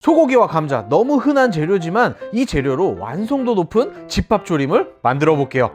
소고기와 감자 너무 흔한 재료지만 이 재료로 완성도 높은 집밥조림을 만들어 볼게요.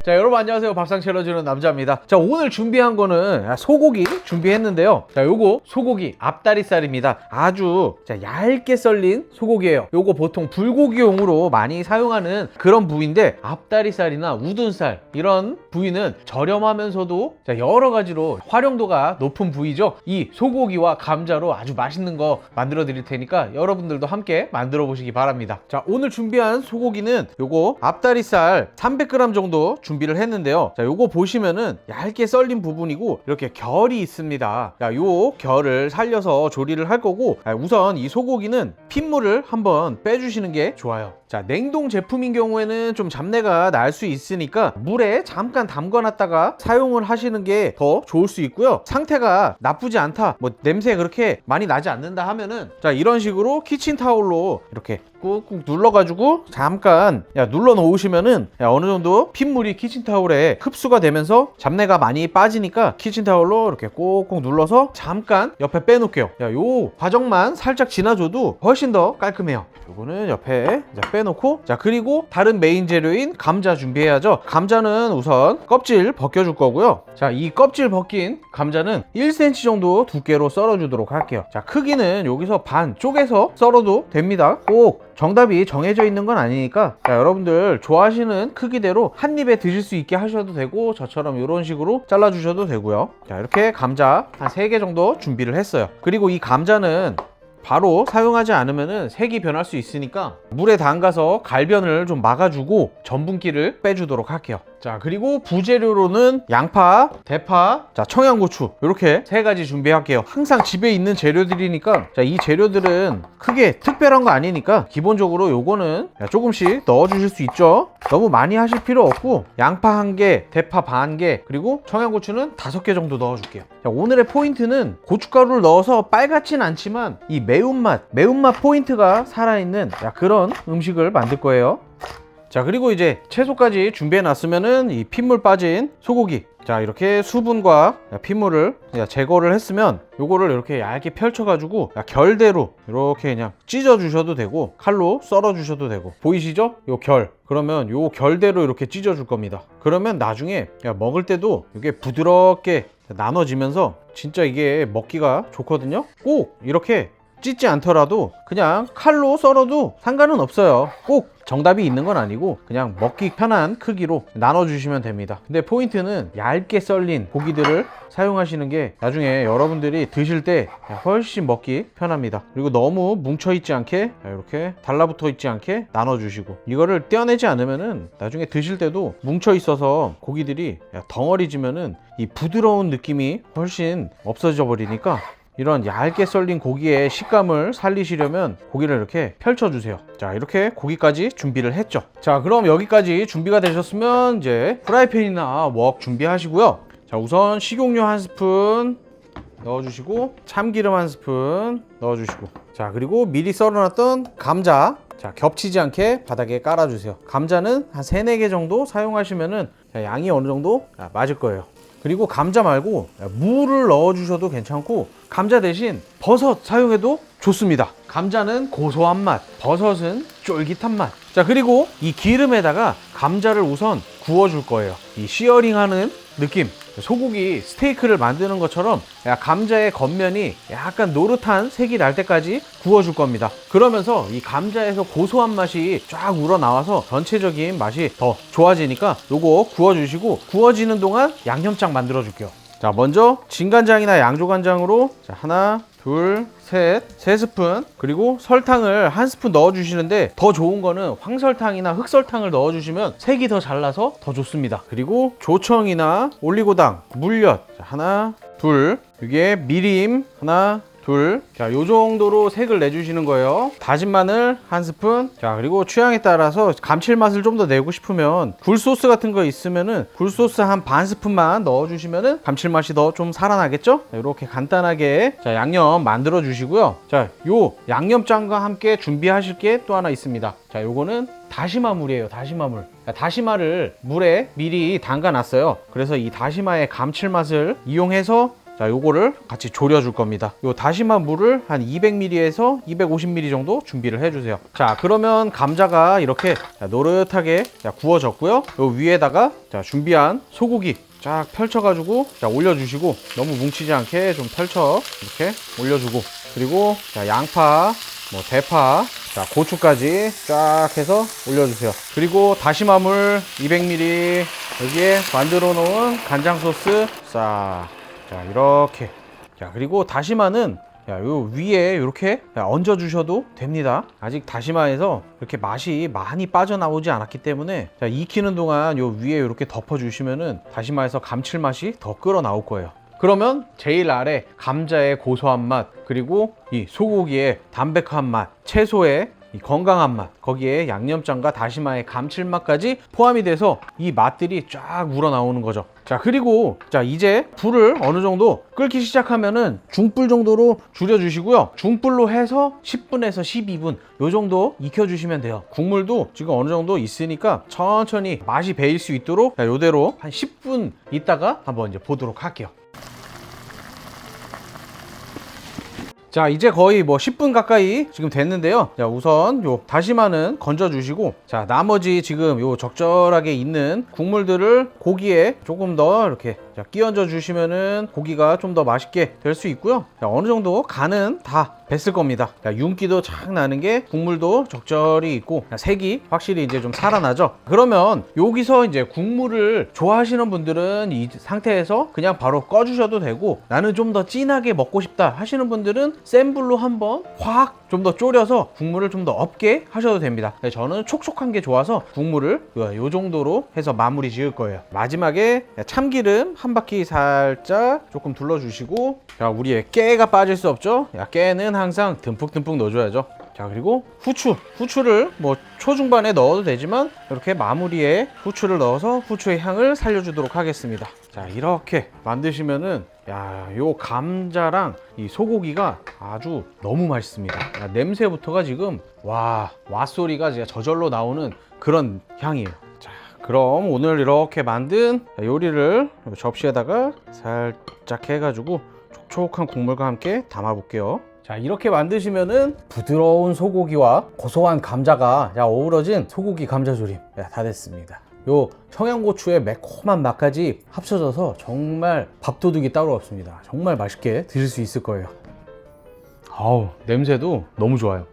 자, 여러분 안녕하세요. 밥상 차려주는 남자입니다. 자, 오늘 준비한 거는 소고기 준비했는데요. 자, 요거 소고기 앞다리살입니다. 아주 얇게 썰린 소고기예요. 요거 보통 불고기용으로 많이 사용하는 그런 부위인데, 앞다리살이나 우둔살 이런 부위는 저렴하면서도 여러 가지로 활용도가 높은 부위죠. 이 소고기와 감자로 아주 맛있는 거 만들어 드릴 테니까 여러분들도 함께 만들어 보시기 바랍니다. 자, 오늘 준비한 소고기는 요거 앞다리살 300g 정도 준비를 했는데요. 자, 요거 보시면은 얇게 썰린 부분이고 이렇게 결이 있습니다. 자, 요 결을 살려서 조리를 할 거고, 우선 이 소고기는 핏물을 한번 빼주시는 게 좋아요. 자, 냉동 제품인 경우에는 좀 잡내가 날 수 있으니까 물에 잠깐 담궈놨다가 사용을 하시는 게 더 좋을 수 있고요. 상태가 나쁘지 않다, 뭐 냄새 그렇게 많이 나지 않는다 하면은, 자, 이런 식으로 키친타올로 이렇게 꾹꾹 눌러가지고 잠깐 눌러 놓으시면은 어느 정도 핏물이 키친타올에 흡수가 되면서 잡내가 많이 빠지니까 키친타올로 이렇게 꾹꾹 눌러서 잠깐 옆에 빼놓을게요. 요 과정만 살짝 지나줘도 훨씬 더 깔끔해요. 요거는 옆에 빼놓고, 자, 그리고 다른 메인 재료인 감자 준비해야죠. 감자는 우선 껍질 벗겨줄 거고요. 자, 이 껍질 벗긴 감자는 1cm 정도 두께로 썰어 주도록 할게요. 자, 크기는 여기서 반 쪼개서 썰어도 됩니다. 꼭 정답이 정해져 있는 건 아니니까, 자, 여러분들 좋아하시는 크기대로 한 입에 드실 수 있게 하셔도 되고, 저처럼 이런 식으로 잘라 주셔도 되고요. 자, 이렇게 감자 한 3개 정도 준비를 했어요. 그리고 이 감자는 바로 사용하지 않으면 색이 변할 수 있으니까 물에 담가서 갈변을 좀 막아주고 전분기를 빼주도록 할게요. 자, 그리고 부재료로는 양파, 대파, 자, 청양고추 이렇게 3가지 준비할게요. 항상 집에 있는 재료들이니까, 자, 이 재료들은 크게 특별한 거 아니니까 기본적으로 요거는 조금씩 넣어주실 수 있죠. 너무 많이 하실 필요 없고, 양파 1개, 대파 반 개, 그리고 청양고추는 5개 정도 넣어줄게요. 자, 오늘의 포인트는 고춧가루를 넣어서 빨갛진 않지만 이 매운맛 포인트가 살아있는 그런 음식을 만들 거예요. 자, 그리고 이제 채소까지 준비해 놨으면은 이 핏물 빠진 소고기, 자, 이렇게 수분과 핏물을 제거를 했으면 요거를 이렇게 얇게 펼쳐 가지고 결대로 이렇게 그냥 찢어 주셔도 되고, 칼로 썰어 주셔도 되고, 보이시죠? 요 결. 그러면 요 결대로 이렇게 찢어 줄 겁니다. 그러면 나중에 먹을 때도 이게 부드럽게 나눠지면서 진짜 이게 먹기가 좋거든요. 꼭 이렇게 찢지 않더라도 그냥 칼로 썰어도 상관은 없어요. 꼭 정답이 있는 건 아니고 그냥 먹기 편한 크기로 나눠주시면 됩니다. 근데 포인트는 얇게 썰린 고기들을 사용하시는 게 나중에 여러분들이 드실 때 훨씬 먹기 편합니다. 그리고 너무 뭉쳐있지 않게 이렇게 달라붙어 있지 않게 나눠주시고, 이거를 떼어내지 않으면은 나중에 드실 때도 뭉쳐있어서 고기들이 덩어리지면은 이 부드러운 느낌이 훨씬 없어져 버리니까, 이런 얇게 썰린 고기의 식감을 살리시려면 고기를 이렇게 펼쳐주세요. 자, 이렇게 고기까지 준비를 했죠. 자, 그럼 여기까지 준비가 되셨으면 이제 프라이팬이나 웍 준비하시고요. 자, 우선 식용유 1스푼 넣어주시고, 참기름 1스푼 넣어주시고, 자, 그리고 미리 썰어놨던 감자, 자, 겹치지 않게 바닥에 깔아주세요. 감자는 한 3, 4개 정도 사용하시면은 양이 어느 정도 맞을 거예요. 그리고 감자 말고 무를 넣어주셔도 괜찮고, 감자 대신 버섯 사용해도 좋습니다. 감자는 고소한 맛, 버섯은 쫄깃한 맛. 자, 그리고 이 기름에다가 감자를 우선 구워줄 거예요. 이 시어링하는 느낌, 소고기 스테이크를 만드는 것처럼 감자의 겉면이 약간 노릇한 색이 날 때까지 구워줄 겁니다. 그러면서 이 감자에서 고소한 맛이 쫙 우러나와서 전체적인 맛이 더 좋아지니까 요거 구워주시고, 구워지는 동안 양념장 만들어 줄게요. 자, 먼저 진간장이나 양조간장으로, 자, 하나, 둘, 셋, 3스푼, 그리고 설탕을 1스푼 넣어주시는데, 더 좋은 거는 황설탕이나 흑설탕을 넣어주시면 색이 더 잘 나서 더 좋습니다. 그리고 조청이나 올리고당, 물엿, 자, 하나, 둘, 이게 미림 하나, 둘, 자, 요 정도로 색을 내주시는 거예요. 다진 마늘 1스푼. 자, 그리고 취향에 따라서 감칠맛을 좀 더 내고 싶으면 굴소스 같은 거 있으면은 굴소스 한 반 스푼만 넣어주시면은 감칠맛이 더 좀 살아나겠죠? 자, 이렇게 간단하게 자, 양념 만들어 주시고요. 자, 요 양념장과 함께 준비하실 게 또 하나 있습니다. 자, 요거는 다시마물이에요. 다시마물. 다시마를 물에 미리 담가 놨어요. 그래서 이 다시마의 감칠맛을 이용해서 자, 요거를 같이 졸여줄 겁니다. 요 다시마 물을 한 200ml에서 250ml 정도 준비를 해주세요. 자, 그러면 감자가 이렇게 노릇하게 구워졌고요. 요 위에다가 자, 준비한 소고기 쫙 펼쳐가지고 자, 올려주시고, 너무 뭉치지 않게 좀 펼쳐 이렇게 올려주고, 그리고 자, 양파, 뭐 대파, 자, 고추까지 쫙 해서 올려주세요. 그리고 다시마물 200ml, 여기에 만들어 놓은 간장 소스 싹, 자, 이렇게. 자, 그리고 다시마는 요 위에 이렇게 얹어 주셔도 됩니다. 아직 다시마에서 이렇게 맛이 많이 빠져나오지 않았기 때문에 자, 익히는 동안 요 위에 이렇게 덮어 주시면은 다시마에서 감칠맛이 더 끓어 나올 거예요. 그러면 제일 아래 감자의 고소한 맛, 그리고 이 소고기의 담백한 맛, 채소의 이 건강한 맛, 거기에 양념장과 다시마의 감칠맛까지 포함이 돼서 이 맛들이 쫙 우러나오는 거죠. 자, 그리고 자, 이제 불을 어느 정도 끓기 시작하면은 중불 정도로 줄여주시고요. 중불로 해서 10분에서 12분 요 정도 익혀주시면 돼요. 국물도 지금 어느 정도 있으니까 천천히 맛이 배일 수 있도록 자, 요대로 한 10분 있다가 한번 이제 보도록 할게요. 자, 이제 거의 뭐 10분 가까이 지금 됐는데요. 자, 우선 요 다시마는 건져 주시고, 자, 나머지 지금 요 적절하게 있는 국물들을 고기에 조금 더 이렇게 자, 끼얹어 주시면은 고기가 좀 더 맛있게 될 수 있고요. 자, 어느 정도 간은 다 뱄을 겁니다. 자, 윤기도 착 나는 게 국물도 적절히 있고, 자, 색이 확실히 이제 좀 살아나죠. 그러면 여기서 이제 국물을 좋아하시는 분들은 이 상태에서 그냥 바로 꺼 주셔도 되고, 나는 좀 더 진하게 먹고 싶다 하시는 분들은 센 불로 한번 확 좀 더 졸여서 국물을 좀 더 없게 하셔도 됩니다. 저는 촉촉한 게 좋아서 국물을 요 정도로 해서 마무리 지을 거예요. 마지막에 참기름 한 바퀴 살짝 조금 둘러주시고, 자, 우리의 깨가 빠질 수 없죠. 깨는 항상 듬뿍듬뿍 넣어줘야죠. 자, 그리고 후추를 뭐 초중반에 넣어도 되지만 이렇게 마무리에 후추를 넣어서 후추의 향을 살려주도록 하겠습니다. 자, 이렇게 만드시면은 요 감자랑 이 소고기가 아주 너무 맛있습니다. 냄새부터가 지금 와 소리가 진짜 저절로 나오는 그런 향이에요. 자, 그럼 오늘 이렇게 만든 요리를 접시에다가 살짝 해가지고 촉촉한 국물과 함께 담아 볼게요. 자, 이렇게 만드시면은 부드러운 소고기와 고소한 감자가 어우러진 소고기 감자조림 다 됐습니다. 요 청양고추의 매콤한 맛까지 합쳐져서 정말 밥도둑이 따로 없습니다. 정말 맛있게 드실 수 있을 거예요. 아우, 냄새도 너무 좋아요.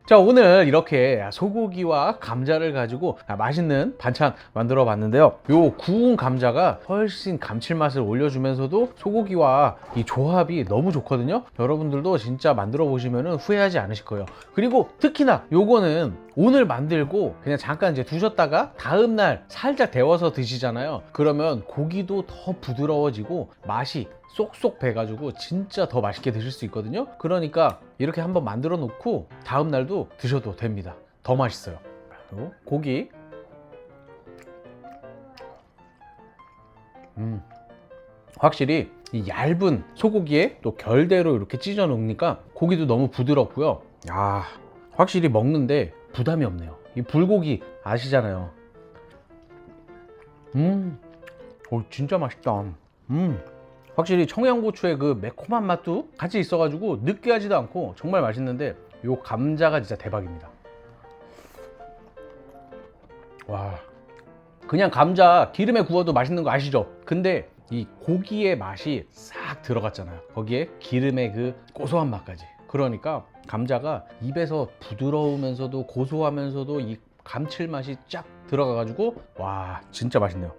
자, 오늘 이렇게 소고기와 감자를 가지고 맛있는 반찬 만들어 봤는데요. 요 구운 감자가 훨씬 감칠맛을 올려주면서도 소고기와 이 조합이 너무 좋거든요. 여러분들도 진짜 만들어 보시면 후회하지 않으실 거예요. 그리고 특히나 요거는 오늘 만들고 그냥 잠깐 이제 두셨다가 다음날 살짝 데워서 드시잖아요. 그러면 고기도 더 부드러워지고 맛이 쏙쏙 배가지고 진짜 더 맛있게 드실 수 있거든요. 그러니까 이렇게 한번 만들어 놓고 다음날도 드셔도 됩니다. 더 맛있어요. 그리고 고기 확실히 이 얇은 소고기에 또 결대로 이렇게 찢어 놓으니까 고기도 너무 부드럽고요. 확실히 먹는데 부담이 없네요. 이 불고기 아시잖아요. 진짜 맛있다. 확실히 청양고추의 그 매콤한 맛도 같이 있어가지고 느끼하지도 않고 정말 맛있는데, 요 감자가 진짜 대박입니다. 와, 그냥 감자 기름에 구워도 맛있는 거 아시죠? 근데 이 고기의 맛이 싹 들어갔잖아요. 거기에 기름의 그 고소한 맛까지. 그러니까 감자가 입에서 부드러우면서도 고소하면서도 이 감칠맛이 쫙 들어가가지고 와, 진짜 맛있네요.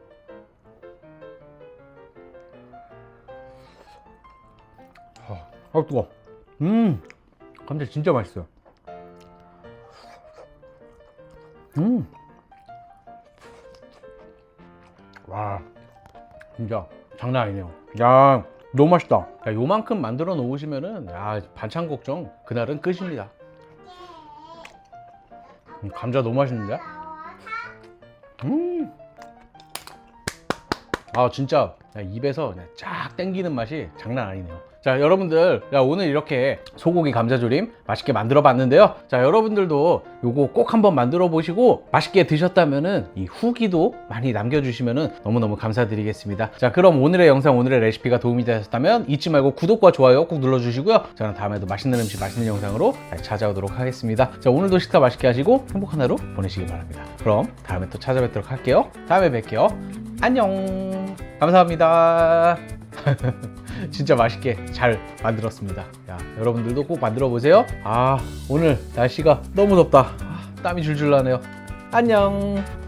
뜨거워. 감자 진짜 맛있어요. 와, 진짜 장난 아니네요. 너무 맛있다. 요만큼 만들어 놓으시면은 반찬 걱정 그날은 끝입니다. 감자 너무 맛있는데? 진짜 입에서 그냥 쫙 땡기는 맛이 장난 아니네요. 자, 여러분들, 오늘 이렇게 소고기 감자조림 맛있게 만들어 봤는데요. 자, 여러분들도 요거 꼭 한번 만들어 보시고 맛있게 드셨다면은 이 후기도 많이 남겨주시면은 너무너무 감사드리겠습니다. 자, 그럼 오늘의 영상, 오늘의 레시피가 도움이 되셨다면 잊지 말고 구독과 좋아요 꼭 눌러주시고요. 저는 다음에도 맛있는 음식, 맛있는 영상으로 찾아오도록 하겠습니다. 자, 오늘도 식사 맛있게 하시고 행복한 하루 보내시기 바랍니다. 그럼 다음에 또 찾아뵙도록 할게요. 다음에 뵐게요. 안녕. 감사합니다. 진짜 맛있게 잘 만들었습니다. 야, 여러분들도 꼭 만들어 보세요. 오늘 날씨가 너무 덥다. 땀이 줄줄 나네요. 안녕.